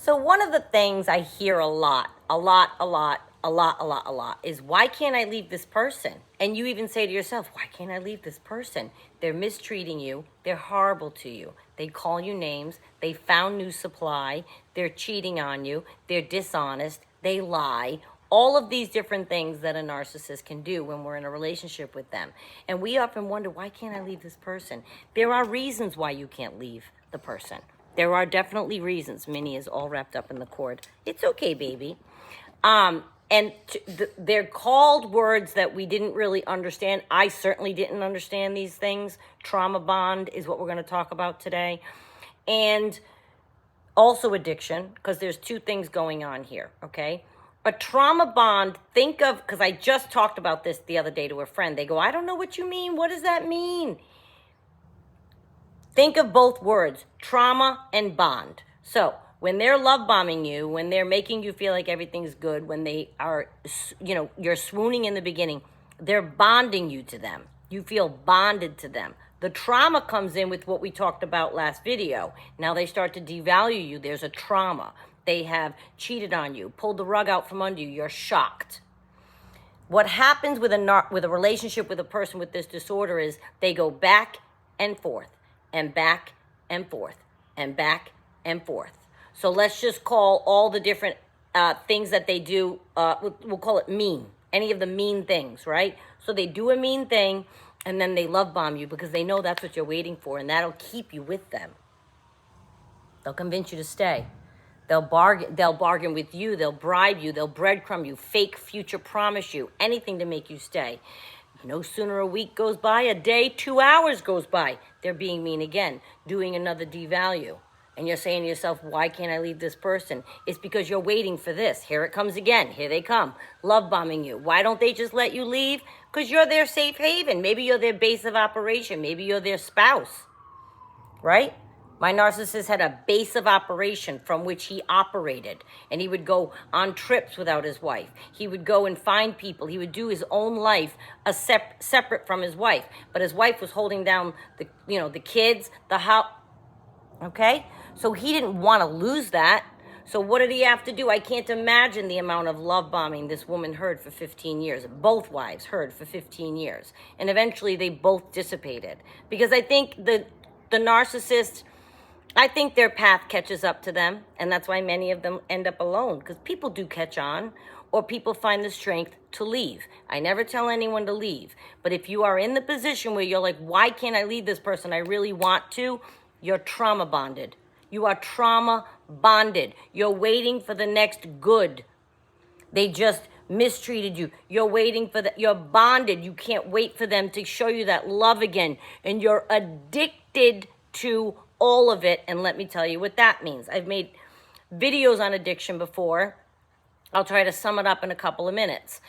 So one of the things I hear a lot is, why can't I leave this person? And you even say to yourself, why can't I leave this person? They're mistreating you. They're horrible to you. They call you names. They found new supply. They're cheating on you. They're dishonest. They lie. All of these different things that a narcissist can do when we're in a relationship with them. And we often wonder, why can't I leave this person? There are reasons why you can't leave the person. There are definitely reasons. Minnie is all wrapped up in the cord. It's okay, baby. They're called words that we didn't really understand. I certainly didn't understand these things. Trauma bond is what we're going to talk about today. And also addiction, because there's two things going on here, okay? A trauma bond, think of, because I just talked about this the other day to a friend. They go, I don't know what you mean. What does that mean? Think of both words, trauma and bond. So when they're love bombing you, when they're making you feel like everything's good, when they are, you're swooning in the beginning, they're bonding you to them. You feel bonded to them. The trauma comes in with what we talked about last video. Now they start to devalue you. There's a trauma. They have cheated on you, pulled the rug out from under you. You're shocked. What happens with a relationship with a person with this disorder is they go back and forth. And back and forth, and back and forth. So let's just call all the different things that they do, we'll call it mean. Any of the mean things, right? So they do a mean thing, and then they love bomb you because they know that's what you're waiting for, and that'll keep you with them. They'll convince you to stay. They'll bargain with you, they'll bribe you, they'll breadcrumb you, fake future promise you, anything to make you stay. No sooner a week goes by, a day, 2 hours goes by, they're being mean again, doing another devalue. And you're saying to yourself, why can't I leave this person? It's because you're waiting for this. Here it comes again. Here they come. Love bombing you. Why don't they just let you leave? Because you're their safe haven. Maybe you're their base of operation. Maybe you're their spouse. Right? My narcissist had a base of operation from which he operated, and he would go on trips without his wife. He would go and find people. He would do his own life separate from his wife, but his wife was holding down the kids, the house. Okay, so he didn't want to lose that. So what did he have to do? I can't imagine the amount of love bombing this woman heard for 15 years. Both wives heard for 15 years, and eventually they both dissipated because I think the narcissist. I think their path catches up to them, and that's why many of them end up alone, because people do catch on, or people find the strength to leave. I never tell anyone to leave, but if you are in the position where you're like, why can't I leave this person? I really want to. You're trauma bonded. You are trauma bonded. You're waiting for the next good. They just mistreated you. You're waiting for you're bonded. You can't wait for them to show you that love again, and you're addicted to all of it. And let me tell you what that means. I've made videos on addiction before. I'll try to sum it up in a couple of minutes.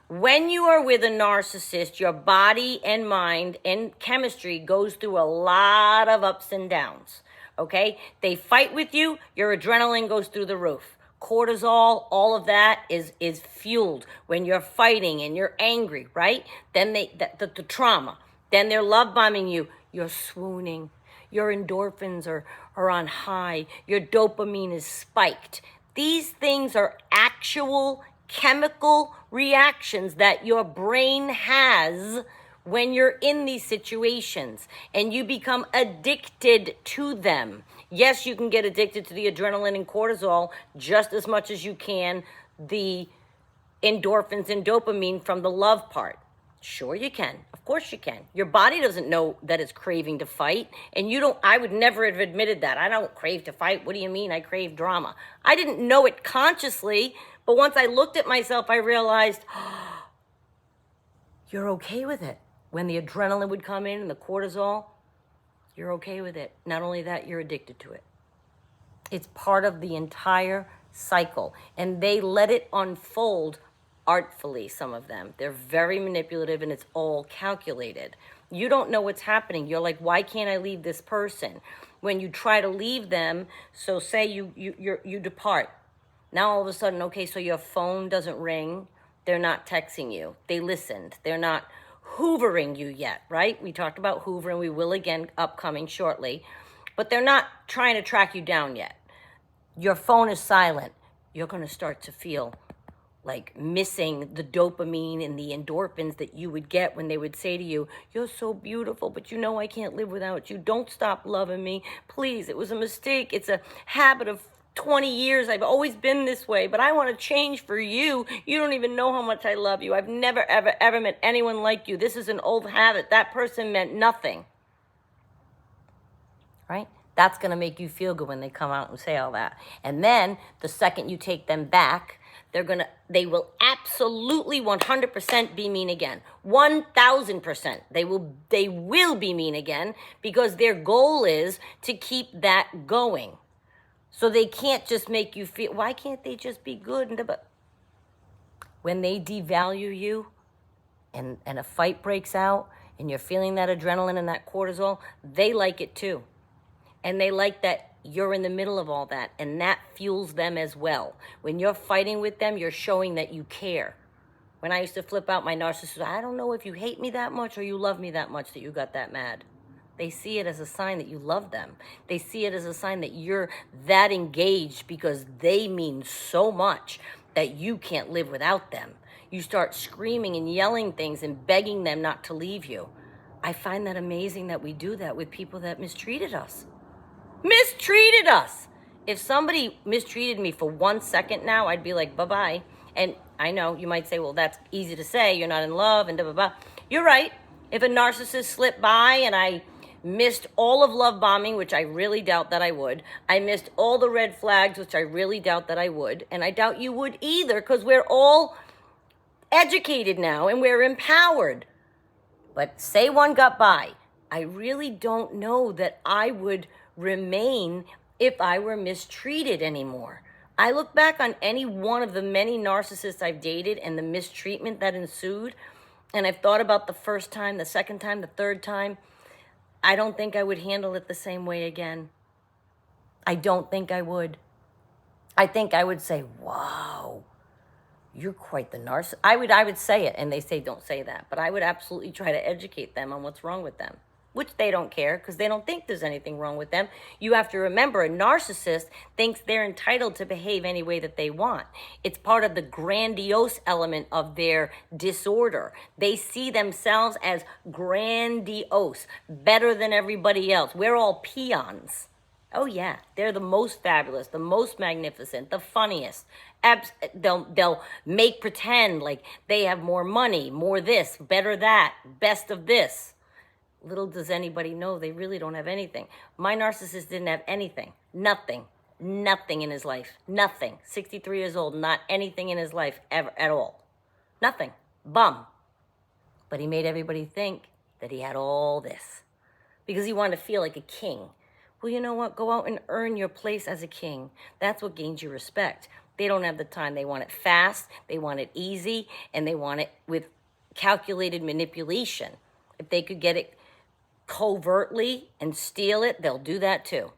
When you are with a narcissist, your body and mind and chemistry goes through a lot of ups and downs. Okay? They fight with you, your adrenaline goes through the roof. Cortisol, all of that is fueled when you're fighting and you're angry, right? Then the trauma. Then they're love bombing you. You're swooning. Your endorphins are on high. Your dopamine is spiked. These things are actual chemical reactions that your brain has when you're in these situations, and you become addicted to them. Yes, you can get addicted to the adrenaline and cortisol just as much as you can the endorphins and dopamine from the love part. Sure you can. Of course you can. Your body doesn't know that it's craving to fight. And I would never have admitted that. I don't crave to fight. What do you mean I crave drama? I didn't know it consciously, but once I looked at myself, I realized, you're okay with it. When the adrenaline would come in and the cortisol, you're okay with it. Not only that, you're addicted to it. It's part of the entire cycle. And they let it unfold artfully, some of them. They're very manipulative, and it's all calculated. You don't know what's happening. You're like, why can't I leave this person? When you try to leave them, so say you depart. Now all of a sudden, okay, so your phone doesn't ring. They're not texting you. They listened. They're not hoovering you yet, right? We talked about hoovering. We will again upcoming shortly. But they're not trying to track you down yet. your phone is silent, you're going to start to feel like missing the dopamine and the endorphins that you would get when they would say to you, you're so beautiful, but you know I can't live without you. Don't stop loving me. Please, it was a mistake. It's a habit of 20 years. I've always been this way, but I want to change for you. You don't even know how much I love you. I've never, ever, ever met anyone like you. This is an old habit. That person meant nothing. Right? That's going to make you feel good when they come out and say all that. And then the second you take them back, they will absolutely 100% be mean again. 1000%. They will be mean again because their goal is to keep that going. So they can't just make you feel, why can't they just be good? When they devalue you and a fight breaks out and you're feeling that adrenaline and that cortisol, they like it too. And they like that you're in the middle of all that, and that fuels them as well. When you're fighting with them, you're showing that you care. When I used to flip out my narcissist, I don't know if you hate me that much or you love me that much that you got that mad. They see it as a sign that you love them. They see it as a sign that you're that engaged because they mean so much that you can't live without them. You start screaming and yelling things and begging them not to leave you. I find that amazing that we do that with people that mistreated us. Mistreated us. If somebody mistreated me for 1 second now, I'd be like, bye-bye. And I know you might say, well, that's easy to say. You're not in love and blah. You're right. If a narcissist slipped by and I missed all of love bombing, which I really doubt that I would. I missed all the red flags, which I really doubt that I would. And I doubt you would either because we're all educated now and we're empowered. But say one got by. I really don't know that I would remain if I were mistreated anymore. I look back on any one of the many narcissists I've dated and the mistreatment that ensued, and I've thought about the first time, the second time, the third time. I don't think I would handle it the same way again. I don't think I would. I think I would say, wow, you're quite the narcissist. I would say it, and they say don't say that, but I would absolutely try to educate them on what's wrong with them. Which they don't care because they don't think there's anything wrong with them. You have to remember, a narcissist thinks they're entitled to behave any way that they want. It's part of the grandiose element of their disorder. They see themselves as grandiose, better than everybody else. We're all peons. Oh yeah, they're the most fabulous, the most magnificent, the funniest. They'll make pretend like they have more money, more this, better that, best of this. Little does anybody know they really don't have anything. My narcissist didn't have anything. Nothing in his life. Nothing. 63 years old, not anything in his life ever at all. Nothing. Bum. But he made everybody think that he had all this because he wanted to feel like a king. Well, you know what? Go out and earn your place as a king. That's what gains you respect. They don't have the time. They want it fast, they want it easy, and they want it with calculated manipulation. If they could get it covertly and steal it, they'll do that too.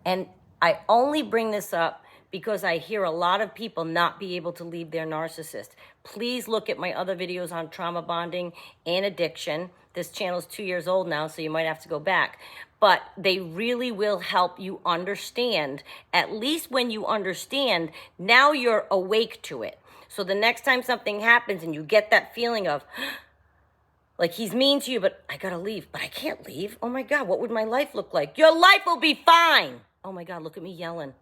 And I only bring this up because I hear a lot of people not be able to leave their narcissist. Please look at my other videos on trauma bonding and addiction. This channel is 2 years old now, so you might have to go back. But they really will help you understand. At least when you understand, now you're awake to it. So the next time something happens and you get that feeling of, like, he's mean to you, but I gotta leave. But I can't leave. Oh my God, what would my life look like? Your life will be fine. Oh my God, look at me yelling.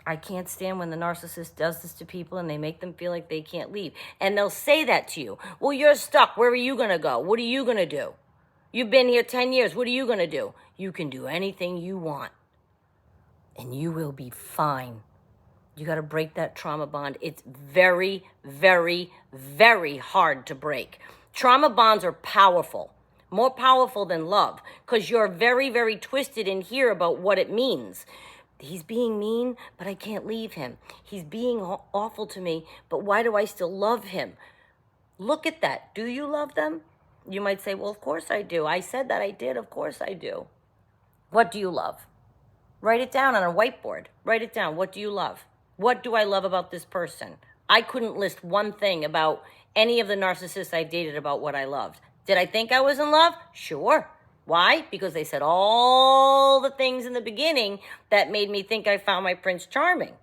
I can't stand when the narcissist does this to people and they make them feel like they can't leave. And they'll say that to you. Well, you're stuck. Where are you gonna go? What are you gonna do? You've been here 10 years. What are you gonna do? You can do anything you want. And you will be fine. You gotta break that trauma bond. It's very, very, very hard to break. Trauma bonds are powerful, more powerful than love, because you're very, very twisted in here about what it means. He's being mean, but I can't leave him. He's being awful to me, but why do I still love him? Look at that. Do you love them? You might say, well, of course I do. I said that I did. Of course I do. What do you love? Write it down on a whiteboard. Write it down. What do you love? What do I love about this person? I couldn't list one thing about any of the narcissists I've dated about what I loved. Did I think I was in love? Sure. Why? Because they said all the things in the beginning that made me think I found my Prince Charming.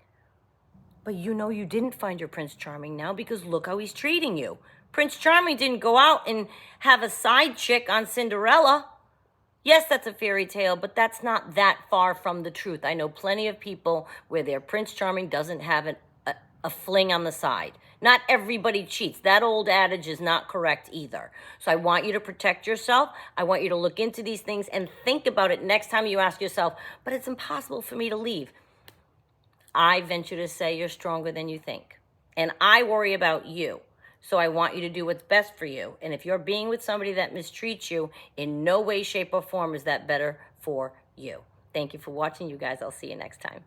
But you know you didn't find your Prince Charming now, because look how he's treating you. Prince Charming didn't go out and have a side chick on Cinderella. Yes, that's a fairy tale, but that's not that far from the truth. I know plenty of people where their Prince Charming doesn't have a fling on the side. Not everybody cheats. That old adage is not correct either. So I want you to protect yourself. I want you to look into these things and think about it next time you ask yourself, but it's impossible for me to leave. I venture to say you're stronger than you think. And I worry about you. So I want you to do what's best for you. And if you're being with somebody that mistreats you, in no way, shape, or form is that better for you. Thank you for watching, you guys. I'll see you next time.